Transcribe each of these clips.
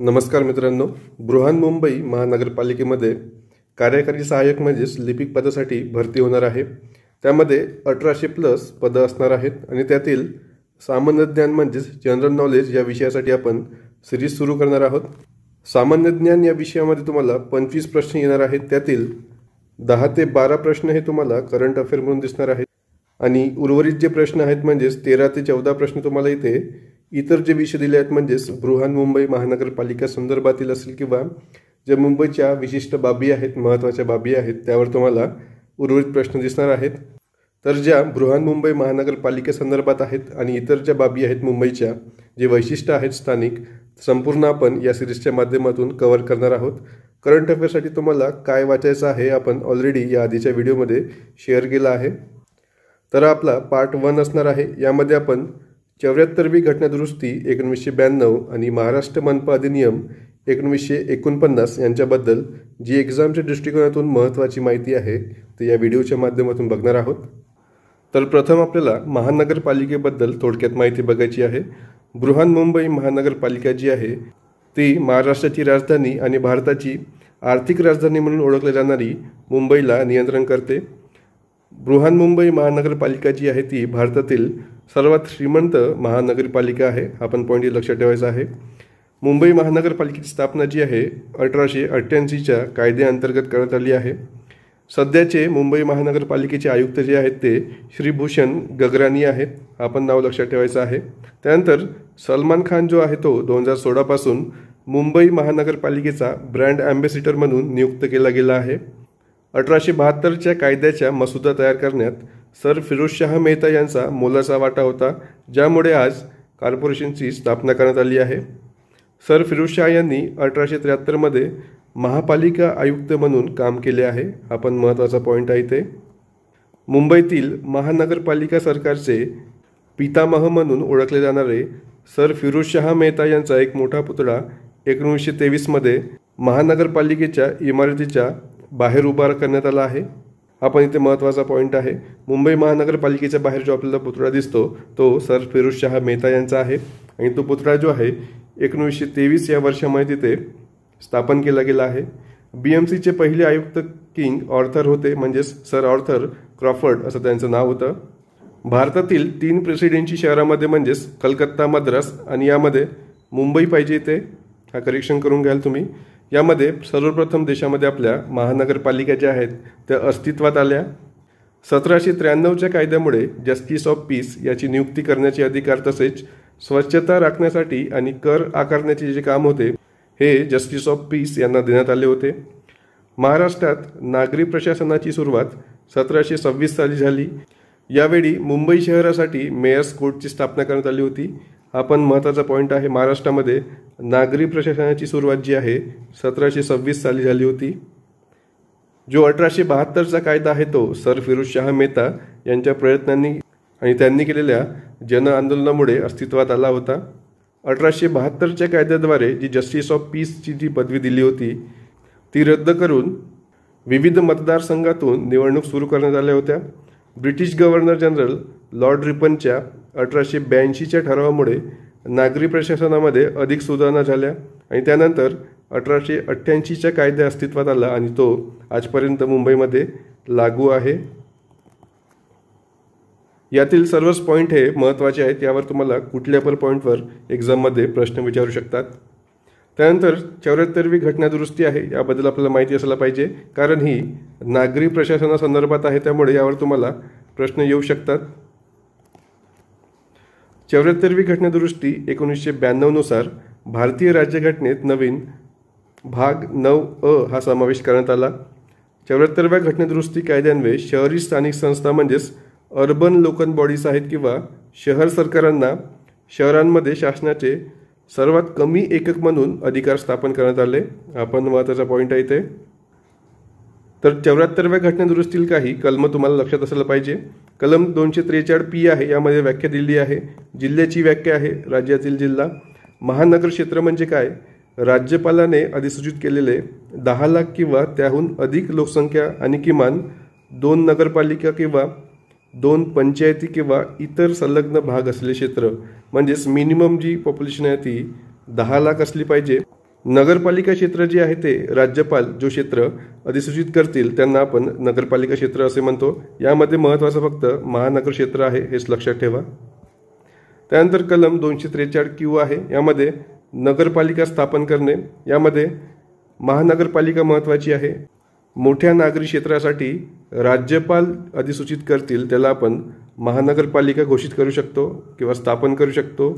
नमस्कार मित्रांनो, बृहन्मुंबई महानगरपालिकेमध्ये कार्यकारी सहाय्यक म्हणजेच लिपिक पदासाठी भरती होणार आहे। त्यामध्ये 1800+ पदं असणार आहेत आणि त्यातील सामान्य ज्ञान म्हणजेच जनरल नॉलेज या विषयासाठी आपण सिरीज सुरू करणार आहोत। सामान्य ज्ञान या विषयामध्ये तुम्हाला 25 प्रश्न येणार आहेत। त्यातील 10 ते 12 प्रश्न हे तुम्हाला करंट अफेअर म्हणून दिसणार आहेत आणि उर्वरित जे प्रश्न आहेत म्हणजेच 13 ते 14 प्रश्न तुम्हाला इथे इतर जे विषय दिले आहेत म्हणजेच बृहन्मुंबई महानगरपालिका संदर्भातील असेल किंवा जे मुंबईच्या विशिष्ट बाबी आहेत, महत्त्वाच्या बाबी आहेत, त्यावर तुम्हाला उर्वरित प्रश्न दिसणार आहेत। तर ज्या बृहन्मुंबई महानगरपालिके संदर्भात आहेत आणि इतर ज्या बाबी आहेत मुंबईच्या, जे वैशिष्ट्य आहेत स्थानिक, संपूर्ण आपण या सिरीजच्या माध्यमातून कव्हर करणार आहोत। करंट अफेअरसाठी तुम्हाला काय वाचायचं आहे आपण ऑलरेडी या आधीच्या व्हिडिओमध्ये शेअर केला आहे। तर आपला पार्ट 1 असणार आहे। यामध्ये आपण 74वी घटना दुरुस्ती 1992 आणि महाराष्ट्र मनपा अधिनियम 1949 यांच्याबद्दल जी एक्झामच्या दृष्टिकोनातून महत्त्वाची माहिती आहे ते या व्हिडिओच्या माध्यमातून बघणार आहोत। तर प्रथम आपल्याला महानगरपालिकेबद्दल थोडक्यात माहिती बघायची आहे। बृहन्मुंबई महानगरपालिका जी आहे ती महाराष्ट्राची राजधानी आणि भारताची आर्थिक राजधानी म्हणून ओळखली जाणारी मुंबईला नियंत्रण करते। बृहन्मुंबई महानगरपालिका जी आहे ती भारतातील सर्वात श्रीमंत महानगरपालिका आहे। आपण पॉईंट लक्षात ठेवायचा आहे। मुंबई महानगरपालिकेची स्थापना जी आहे 1888च्या कायद्याअंतर्गत करण्यात आली आहे। सध्याचे मुंबई महानगरपालिकेचे आयुक्त जे आहेत ते श्री भूषण गगरानी आहेत। आपण नाव लक्षात ठेवायचं आहे। त्यानंतर सलमान खान जो आहे तो 2016 पासून मुंबई महानगरपालिकेचा ब्रँड ॲम्बॅसिडर म्हणून नियुक्त केला गेला आहे। 1872च्या कायद्याच्या मसुदा तयार करण्यात सर फिरोजशाह मेहता यांचा मोलाचा वाटा होता, ज्यामुळे आज कॉर्पोरेशनची स्थापना करण्यात आली आहे। सर फिरोजशाह यांनी 1873मध्ये महापालिका आयुक्त म्हणून काम केले आहे। आपण महत्त्वाचा पॉईंट आहे ते मुंबईतील महानगरपालिका सरकारचे पितामह म्हणून ओळखले जाणारे सर फिरोजशाह मेहता यांचा एक मोठा पुतळा 1923मध्ये महानगरपालिकेच्या इमारतीच्या बाहेर उभा करण्यात आला आहे। आपण इथे महत्त्वाचा पॉईंट आहे, मुंबई महानगरपालिकेच्या बाहेर जो आपल्याला पुतळा दिसतो तो सर फिरोजशाह मेहता यांचा आहे आणि तो पुतळा जो आहे 1923 या वर्षामध्ये तिथे स्थापन केला गेला आहे। BMCचे पहिले आयुक्त किंग ऑर्थर होते, म्हणजेच सर ऑर्थर क्रॉफर्ड असं त्यांचं नाव होतं। भारतातील 3 प्रेसिडेन्सी शहरामध्ये म्हणजेच कलकत्ता, मद्रास आणि यामध्ये मुंबई पाहिजे इथे, हा करेक्शन करून घ्याल तुम्ही। यामध्ये सर्वप्रथम देशामध्ये आपल्या महानगरपालिका ज्या आहेत त्या अस्तित्वात आल्या। 1793च्या कायद्यामुळे जस्टिस ऑफ पीस याची नियुक्ती करण्याचे अधिकार तसेच स्वच्छता राखण्यासाठी आणि कर आकारण्याचे जे काम होते हे जस्टिस ऑफ पीस यांना देण्यात आले होते। महाराष्ट्रात नागरी प्रशासनाची सुरुवात 1726 साली झाली। यावेळी मुंबई शहरासाठी मेयर्स कोर्टची स्थापना करण्यात आली होती। आपण महत्त्वाचा पॉईंट आहे, महाराष्ट्रामध्ये नागरी प्रशासनाची सुरुवात जी आहे 1726 साली झाली होती। जो 1872चा कायदा आहे तो सर फिरोजशाह मेहता यांच्या प्रयत्नांनी आणि त्यांनी केलेल्या जन आंदोलनामुळे अस्तित्वात आला होता। 1872च्या कायद्याद्वारे जी जस्टिस ऑफ पीसची जी पदवी दिली होती ती रद्द करून विविध मतदारसंघातून निवडणूक सुरू करण्यात आल्या होत्या। ब्रिटिश गव्हर्नर जनरल लॉर्ड रिपनच्या 1882च्या ठरावामुळे नागरी प्रशासनामध्ये अधिक सुधारणा झाल्या आणि त्यानंतर 1888च्या कायदा अस्तित्वात आला आणि तो आजपर्यंत मुंबईमध्ये लागू आहे। यातील सर्वच पॉईंट हे महत्त्वाचे आहेत, यावर तुम्हाला कुठल्या पण पॉईंटवर एक्झाममध्ये प्रश्न विचारू शकतात। त्यानंतर 74वी घटना दुरुस्ती आहे, याबद्दल आपल्याला माहिती असायला पाहिजे कारण ही नागरी प्रशासनासंदर्भात आहे, त्यामुळे यावर तुम्हाला प्रश्न येऊ शकतात। 74वी घटना दुरुस्ती 1992 नुसार भारतीय राज्यघटनेत नवीन भाग 9A हा समावेश करण्यात आला। 74व्या घटना दुरुस्ती कायद्यान्वये शहरी स्थानिक संस्था म्हणजेच अर्बन लोकल बॉडीज आहेत किंवा शहर सरकारांना शहरांमध्ये शासनाचे सर्वात कमी एकक म्हणून अधिकार स्थापन करण्यात आले। आपण महत्त्वाचा पॉईंट आहे इथे। तर 74व्या घटना दुरुस्तीतील काही कलम तुम्हाला लक्षात असलं पाहिजे। कलम 243P आहे, यामध्ये व्याख्या दिली आहे। जिल्ह्याची व्याख्या आहे राज्यातील जिल्हा। महानगर क्षेत्र म्हणजे काय? राज्यपालाने अधिसूचित केलेले 10 लाख किंवा त्याहून अधिक लोकसंख्या आणि किमान 2 नगरपालिका किंवा 2 पंचायती किंवा इतर संलग्न भाग असलेले क्षेत्र, म्हणजेच मिनिमम जी पॉप्युलेशन आहे ती 10 लाख असली पाहिजे नगरपालिका क्षेत्र जे आहे ते राज्यपाल जो क्षेत्र अधिसूचित करतील त्यांना आपण नगरपालिका क्षेत्र असे म्हणतो। यामध्ये महत्त्वाचं फक्त महानगर क्षेत्र आहे, हेच लक्षात ठेवा। त्यानंतर कलम 243 आहे, यामध्ये नगरपालिका स्थापन करणे। यामध्ये महानगरपालिका महत्त्वाची आहे। मोठ्या नागरी क्षेत्रासाठी राज्यपाल अधिसूचित करतील त्याला आपण महानगरपालिका घोषित करू शकतो किंवा स्थापन करू शकतो।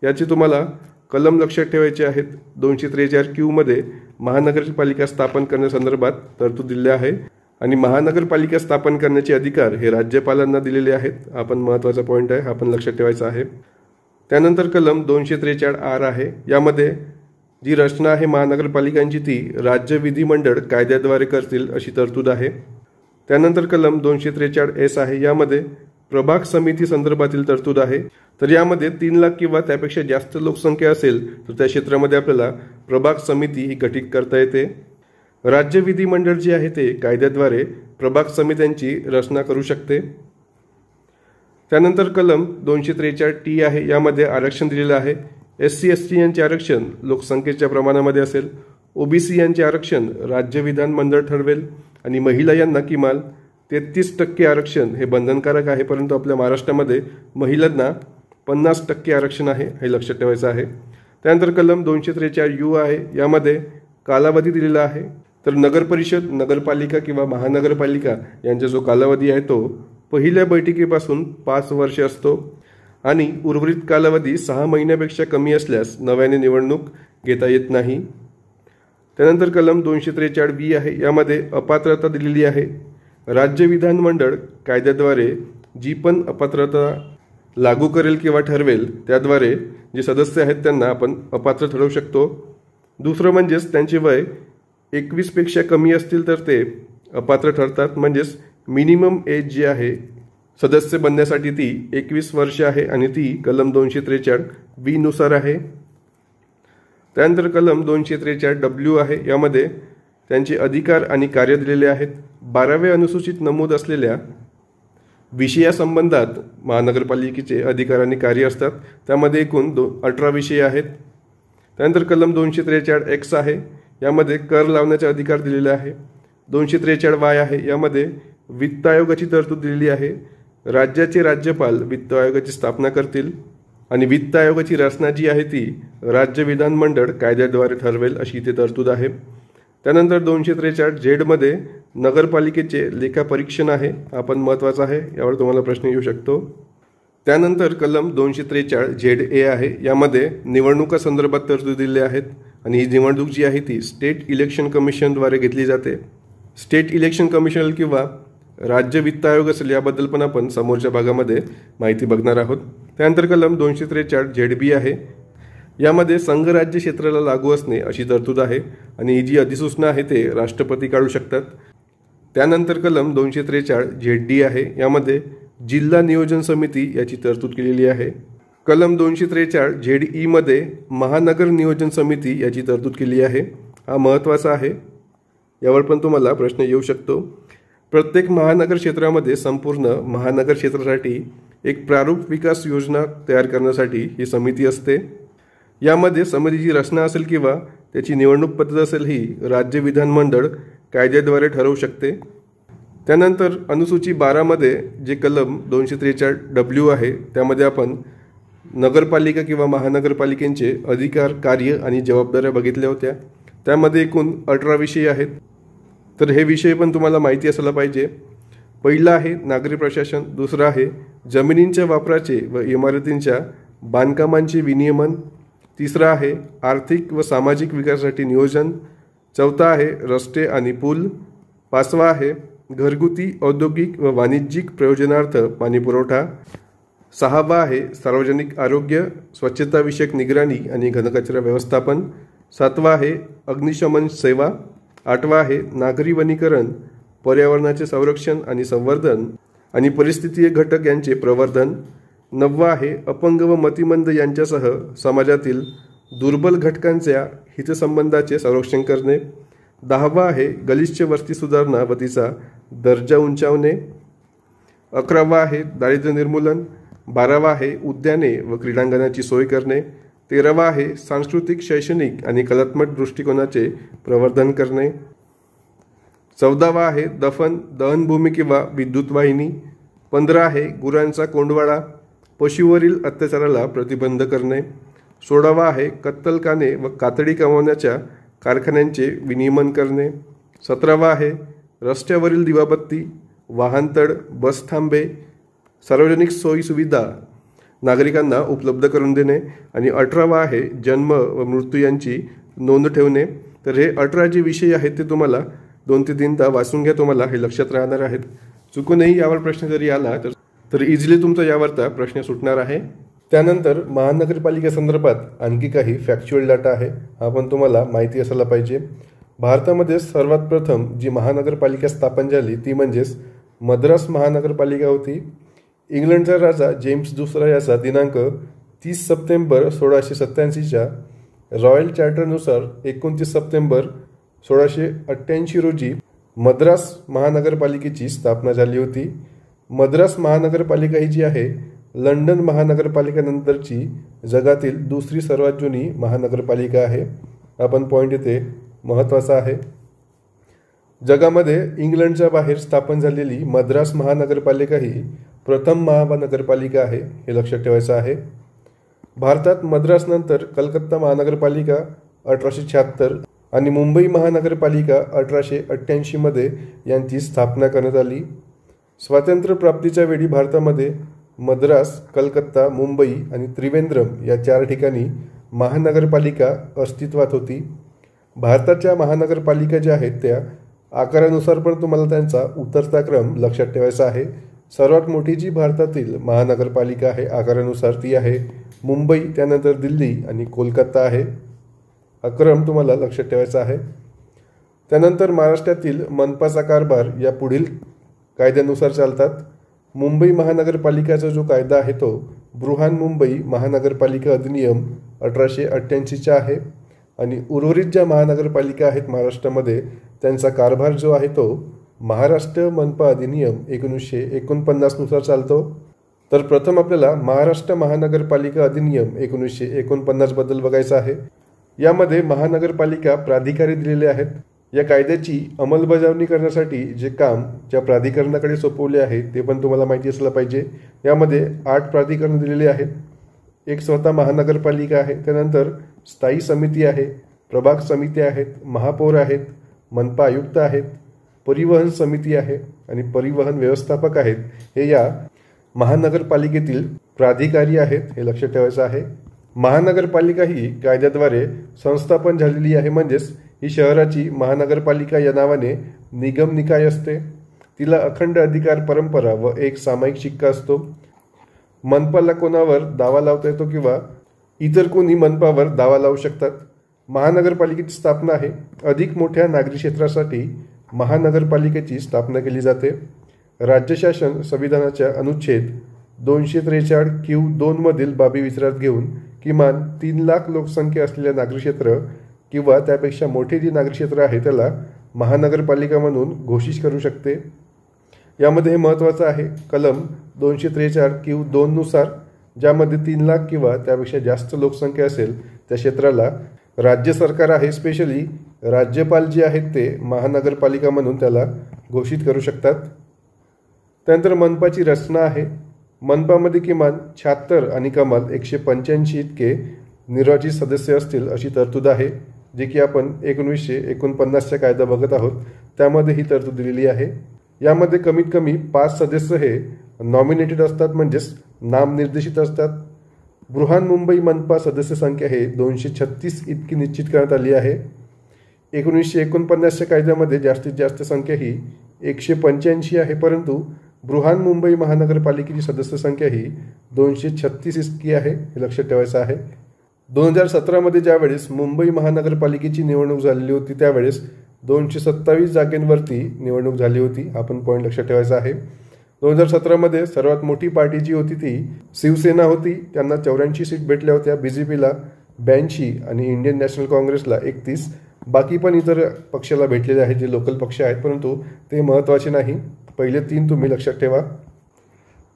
याचे तुम्हाला कलम लक्षात ठेवायचे आहेत। 243 मध्ये महानगरपालिका स्थापन करण्यासंदर्भात तरतूद दिली आहे आणि महानगरपालिका स्थापन करण्याचे अधिकार हे राज्यपालांना दिलेले आहेत। आपण महत्त्वाचा पॉईंट आहे, आपण लक्षात ठेवायचा आहे। त्यानंतर कलम 243 आहे, यामध्ये जी रचना आहे महानगरपालिकांची ती राज्य विधिमंडळ कायद्याद्वारे करतील अशी तरतूद आहे। त्यानंतर कलम 243 आहे, यामध्ये प्रभाग समिती संदर्भातील तरतूद आहे। तर यामध्ये 3 लाख किंवा त्यापेक्षा जास्त लोकसंख्या असेल तर त्या क्षेत्रामध्ये आपल्याला प्रभाग समिती ही गठीत करता येते। राज्य विधिमंडळ जे आहे ते कायद्याद्वारे प्रभाग समित्यांची रचना करू शकते। त्यानंतर कलम 243 आहे, यामध्ये आरक्षण दिलेलं आहे। SC ST यांचे आरक्षण लोकसंख्येच्या प्रमाणामध्ये असेल। OBC यांचे आरक्षण राज्य विधानमंडळ ठरवेल आणि महिला यांना किमान 33% आरक्षण हे बंधनकारक आहे, परंतु आपल्या महाराष्ट्रामध्ये महिलांना 50% आरक्षण आहे, हे लक्षात ठेवायचं आहे। त्यानंतर कलम 243U आहे, यामध्ये कालावधी दिलेला आहे। तर नगरपरिषद, नगरपालिका किंवा महानगरपालिका यांचा जो कालावधी आहे तो पहिल्या बैठकीपासून 5 वर्षे असतो आणि उर्वरित कालावधी 6 महिन्यापेक्षा कमी असल्यास नव्याने निवडणूक घेता येत नाही। त्यानंतर कलम 243B आहे, यामध्ये अपात्रता दिलेली आहे। राज्य विधानमंडळ कायद्याद्वारे जी पण अपात्रता लागू करेल किंवा ठरवेल त्याद्वारे जे सदस्य आहेत त्यांना आपण अपात्र ठरवू शकतो। दुसरं म्हणजेच त्यांचे वय 21 पेक्षा कमी असतील तर ते अपात्र ठरतात, म्हणजेच मिनिमम एज जी आहे सदस्य बनण्यासाठी ती 21 वर्ष आहे आणि ती कलम 243B नुसार आहे। त्यानंतर कलम 243W आहे, यामध्ये त्यांचे अधिकार आणि कार्य दिलेले आहेत। 12व्या अनुसूचित नमूद असलेल्या विषयासंबंधात महानगरपालिकेचे अधिकार आणि कार्य असतात, त्यामध्ये एकूण 18 विषय आहेत। त्यानंतर कलम 243X आहे, यामध्ये कर लावण्याचे अधिकार दिलेले आहे। 243Y आहे, यामध्ये वित्त आयोगाची तरतूद दिलेली आहे। राज्याचे राज्यपाल वित्त आयोगाची स्थापना करतील आणि वित्त आयोगाची रचना जी आहे ती राज्य विधानमंडळ कायद्याद्वारे ठरवेल अशी इथे तरतूद आहे। त्यानंतर 243Z मध्ये नगरपालिकेचे लेखापरीक्षण आहे, आपण महत्त्वाचं आहे, यावर तुम्हाला प्रश्न येऊ शकतो। त्यानंतर कलम 243ZA आहे, यामध्ये निवडणुका संदर्भात तरतूद दिलेल्या आहेत आणि ही निवडणूक जी आहे ती स्टेट इलेक्शन कमिशनद्वारे घेतली जाते। स्टेट इलेक्शन कमिशन किंवा राज्य वित्त आयोग असेल याबद्दल पण आपण समोरच्या भागामध्ये माहिती बघणार आहोत। त्यानंतर कलम 243ZB आहे, यामध्ये संघ राज्य क्षेत्राला लागू असणे अशी तरतूद आहे आणि ही जी अधिसूचना आहे ते राष्ट्रपती काढू शकतात। त्यानंतर कलम 243ZD आहे, यामध्ये जिल्हा नियोजन समिती याची तरतूद केलेली आहे। कलम 243ZE मध्ये महानगर नियोजन समिती याची तरतूद केली आहे। हा महत्त्वाचा आहे, यावर पण तुम्हाला प्रश्न येऊ शकतो। प्रत्येक महानगर क्षेत्रामध्ये संपूर्ण महानगर क्षेत्रासाठी एक प्रारूप विकास योजना तयार करण्यासाठी ही समिती असते। यामध्ये समितीची रचना असेल किंवा त्याची निवडणूक पद्धत असेल ही राज्य विधानमंडळ कायद्याद्वारे ठरवू शकते। त्यानंतर अनुसूची 12 मध्ये जे कलम 243W आहे त्यामध्ये आपण नगरपालिका किंवा महानगरपालिकेचे अधिकार, कार्य आणि जबाबदाऱ्या बघितल्या होत्या। त्यामध्ये एकूण 18 विषय आहेत, तर हे विषय पण तुम्हाला माहिती असायला पाहिजे। पहिला आहे नागरी प्रशासन, दुसरा आहे जमिनींच्या वापराचे व इमारतींच्या बांधकामांचे विनियमन, तिसरा आहे आर्थिक व सामाजिक विकासासाठी नियोजन, चौथा आहे रस्ते आणि पूल, पाचवा आहे घरगुती, औद्योगिक व वाणिज्यिक प्रयोजनार्थ पाणी पुरवठा, सहावा आहे सार्वजनिक आरोग्य, स्वच्छताविषयक निगराणी आणि घनकचरा व्यवस्थापन, सातवा आहे अग्निशमन सेवा, आठवा आहे नागरी वनीकरण, पर्यावरणाचे संरक्षण आणि संवर्धन आणि परिस्थितीय घटक यांचे प्रवर्धन, नववा आहे अपंग व मतिमंद यांच्यासह समाजातील दुर्बल घटकांच्या हितसंबंधाचे संरक्षण करणे, दहावा आहे गलिच्छ वस्ती सुधारणा व तिचा दर्जा उंचावणे, 11वा आहे दारिद्र्य निर्मूलन, 12वा आहे उद्याने व क्रीडांगणाची सोय करणे, 13वा आहे सांस्कृतिक, शैक्षणिक आणि कलात्मक दृष्टिकोनाचे प्रवर्धन करणे. 14वा आहे दहनभूमी किंवा विद्युत वाहिनी. 15 आहे गुरांचा कोंडवाडा, पशुवरील अत्याचाराला प्रतिबंध करणे. 16वा आहे कत्तलखाने व कातडी कमावण्याच्या कारखान्यांचे विनियमन करणे. 17वा आहे रस्त्यावरील दिवाबत्ती, वाहनतळ, बसथांबे, सार्वजनिक सोयीसुविधा नागरिकांना उपलब्ध करून देणे. आणि 18वा आहे जन्म व मृत्यू यांची नोंद ठेवणे. तर हे 18 जे विषय आहेत ते तुम्हाला 2 ते 3दा वाचून घ्या, तुम्हाला हे लक्षात राहणार आहेत. चुकूनही यावर प्रश्न जरी आला तर इझिली तुमचा यावरचा प्रश्न सुटणार आहे. त्यानंतर महानगरपालिकेसंदर्भात आणखी काही फॅक्च्युअल डाटा आहे, हा पण तुम्हाला माहिती असायला पाहिजे. भारतामध्ये सर्वात प्रथम जी महानगरपालिका स्थापन झाली ती म्हणजेच मद्रास महानगरपालिका होती. इंग्लंडचा राजा जेम्स दुसरा याचा दिनांक 30 सप्टेंबर 1687च्या रॉयल चार्टरनुसार 29 सप्टेंबर 1688 रोजी मद्रास महानगरपालिकेची स्थापना झाली होती. मद्रास महानगरपालिका ही जी आहे लंडन महानगरपालिकेनंतरची जगातील दुसरी सर्वात जुनी महानगरपालिका आहे. हा पण पॉईंट इथे महत्त्वाचा आहे. जगामध्ये इंग्लंडच्या बाहेर स्थापन झालेली मद्रास महानगरपालिका ही प्रथम महानगरपालिका आहे, हे लक्षात ठेवायचं आहे. भारतात मद्रासनंतर कलकत्ता महानगरपालिका 1876 आणि मुंबई महानगरपालिका 1888 मध्ये यांची स्थापना करण्यात आली. स्वातंत्र्यप्राप्तीच्या वेळी भारतामध्ये मद्रास, कलकत्ता, मुंबई आणि त्रिवेंद्रम या 4 ठिकाणी महानगरपालिका अस्तित्वात होती. भारताच्या महानगरपालिका ज्या आहेत त्या आकारानुसार पण तुम्हाला त्यांचा उतरता क्रम लक्षात ठेवायचा आहे. सर्वात मोठी जी भारतातील महानगरपालिका आहे आकारानुसार ती आहे मुंबई, त्यानंतर दिल्ली आणि कोलकाता आहे. हा क्रम तुम्हाला लक्षात ठेवायचा आहे. त्यानंतर महाराष्ट्रातील मनपाचा कारभार या पुढील कायद्यानुसार चालतात. मुंबई महानगरपालिकेचा जो कायदा आहे तो बृहन्मुंबई महानगरपालिका अधिनियम 1888चा आहे. आणि उर्वरित ज्या महानगरपालिका आहेत महाराष्ट्रामध्ये त्यांचा कारभार जो आहे तो महाराष्ट्र मनपा अधिनियम 1949 नुसार चालतो. तर प्रथम आपल्याला महाराष्ट्र महानगरपालिका अधिनियम 1949 बद्दल बघायचं आहे. यामध्ये महानगरपालिका प्राधिकारी दिलेले आहेत. या कायद्याची अंमलबजावणी करण्यासाठी जे काम ज्या प्राधिकरणाकडे सोपवले आहे ते पण तुम्हाला माहिती असलं पाहिजे. यामध्ये 8 प्राधिकरण दिलेले आहेत. एक स्वतः महानगरपालिका आहे, त्यानंतर स्थायी समिती आहे, प्रभाग समिती आहेत, महापौर आहेत, मनपा आयुक्त आहेत, परिवहन समिती आहे आणि परिवहन व्यवस्थापक आहेत. हे या महानगरपालिकेतील प्राधिकारी आहेत, हे लक्षात ठेवायचं आहे. महानगरपालिका ही कायद्याद्वारे संस्थापन झालेली आहे, म्हणजेच ही शहराची महानगरपालिका या नावाने निगम निकाय असते. तिला अखंड अधिकार, परंपरा व एक सामायिक शिक्का असतो. मनपाला कोणावर दावा लावता येतो किंवा इतर कोणी मनपावर दावा लावू शकतात. महानगरपालिकेची स्थापना आहे अधिक मोठ्या नागरी क्षेत्रासाठी महानगरपालिकेची स्थापना केली जाते. राज्य शासन संविधानाच्या अनुच्छेद 243(q)(2) मधील बाबी विचारात घेऊन किमान 3 लाख लोकसंख्या असलेल्या नागरी क्षेत्र किंवा त्यापेक्षा मोठे जे नागरी क्षेत्र आहे त्याला महानगरपालिका म्हणून घोषित करू शकते. यामध्ये हे महत्त्वाचं आहे, कलम 243(q)(2) नुसार ज्यामध्ये 3 लाख किंवा त्यापेक्षा जास्त लोकसंख्या असेल त्या क्षेत्राला राज्य सरकार आहे, स्पेशली राज्यपाल जे आहेत ते महानगरपालिका म्हणून त्याला घोषित करू शकतात. त्यानंतर मनपाची रचना आहे. मनपामध्ये किमान 76 आणि कमाल 185 इतके निर्वाचित सदस्य असतील अशी तरतूद आहे, जे की आपण 1949चा कायदा बघत आहोत त्यामध्ये ही तरतूद दिलेली आहे. यामध्ये कमीत कमी 5 सदस्य हे नॉमिनेटेड असतात, म्हणजेच नामनिर्देशित असतात. बृहन्मुंबई मनपा सदस्य संख्या हे 236 इतकी निश्चित करण्यात आली आहे. 1949च्या कायद्यामध्ये जास्तीत जास्त संख्या ही 185 आहे, परंतु बृहन्मुंबई महानगरपालिकेची सदस्य संख्या ही 236 इतकी आहे, हे लक्षात ठेवायचं आहे. 2017 मध्ये ज्यावेळेस मुंबई महानगरपालिकेची निवडणूक झालेली होती त्यावेळेस 227 जागेंवरती निवडणूक झाली होती. हा पण पॉईंट लक्षात ठेवायचा आहे. 2017 मध्ये सर्वात मोठी पार्टी जी होती ती शिवसेना होती, त्यांना 84 सीट भेटल्या होत्या, BJPला 82 आणि इंडियन नॅशनल काँग्रेसला 31. बाकी पण इतर पक्षाला भेटलेले आहेत जे लोकल पक्ष आहेत, परंतु ते महत्त्वाचे नाही. पहिले 3 तुम्ही लक्षात ठेवा.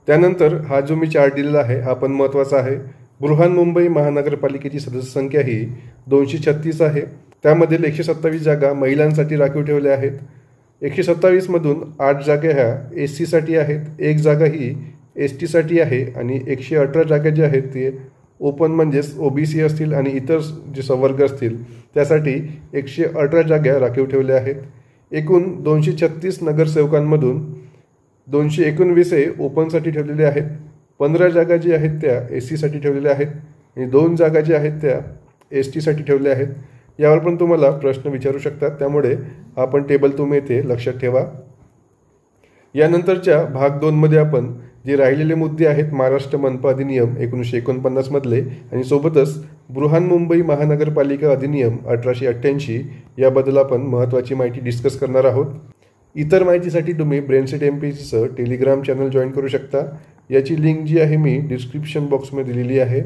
त्यानंतर हा जो मी चार्ट दिलेला आहे हा पण महत्त्वाचा आहे. बृहन्मुंबई महानगरपालिकेची सदस्य संख्या ही 236 आहे. त्यामधील 127 जागा महिलांसाठी राखीव ठेवल्या आहेत. 127मधून 8 जागा ह्या SC साठी आहेत, 1 जागा ही ST साठी आहे आणि 118 जागा ज्या आहेत ते ओपन म्हणजेच OBC असतील आणि इतर जे संवर्ग असतील त्यासाठी 118 जागा राखीव ठेवल्या आहेत. एकूण 236 नगरसेवकांमधून 219 हे ओपनसाठी ठेवलेले आहेत, 15 जागा जी आहेत त्या SC साठी ठेवलेल्या आहेत आणि 2 जागा ज्या आहेत त्या ST साठी ठेवल्या आहेत. यावर पण तुम्हाला प्रश्न विचारू शकतात, त्यामुळे आपण टेबल तुम्ही येथे लक्षात ठेवा. यानंतरच्या भाग 2 मध्ये आपण जे राहिलेले मुद्दे आहेत महाराष्ट्र मनपा अधिनियम 1949 मधले आणि सोबतच बृहन्मुंबई महानगरपालिका अधिनियम 1888 याबद्दल आपण महत्त्वाची माहिती डिस्कस करणार आहोत. इतर माहितीसाठी तुम्ही ब्रेनसेट MPSCचं टेलिग्राम चॅनल जॉईन करू शकता. याची लिंक जी आहे मी डिस्क्रिप्शन बॉक्समध्ये दिलेली आहे.